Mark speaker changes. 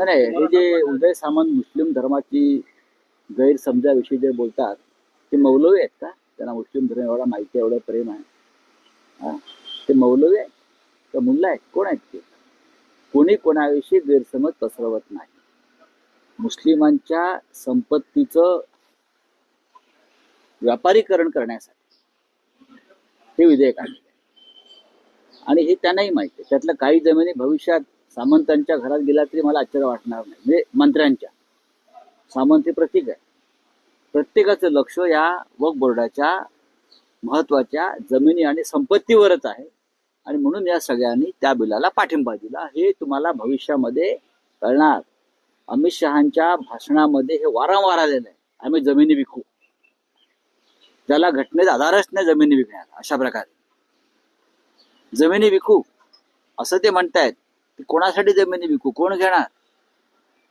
Speaker 1: नाही हे जे उदय सामंत मुस्लिम धर्माची गैरसमजाविषयी जे बोलतात ते मौलवी आहेत का? त्यांना मुस्लिम धर्म एवढा माहिती आहे, एवढं प्रेम आहे? हा, ते मौलवी आहेत का मुल्ला आहेत? कोण आहेत ते? कोणी कोणाविषयी गैरसमज पसरवत नाही. मुस्लिमांच्या संपत्तीचं व्यापारीकरण करण्यासाठी हे विधेयक आहे आणि हे त्यांनाही माहिती आहे. त्यातल्या काही जमिनी भविष्यात सामंतांच्या घरात गेला तरी मला आश्चर्य वाटणार नाही. म्हणजे मंत्र्यांच्या, सामंत हे प्रतीक आहे. प्रत्येकाचं लक्ष या वक्फ बोर्डाच्या महत्वाच्या जमिनी आणि संपत्तीवरच आहे आणि म्हणून या सगळ्यांनी त्या बिलाला पाठिंबा दिला. हे तुम्हाला भविष्यामध्ये कळणार. अमित शहांच्या भाषणामध्ये हे वारंवार आलेलं आहे, आम्ही जमिनी विकू. त्याला घटनेचा आधारच नाही जमिनी विकण्याला. अशा प्रकारे जमिनी विकू असं ते म्हणतायत. कोणासाठी जमिनी विकू? कोण घेणार?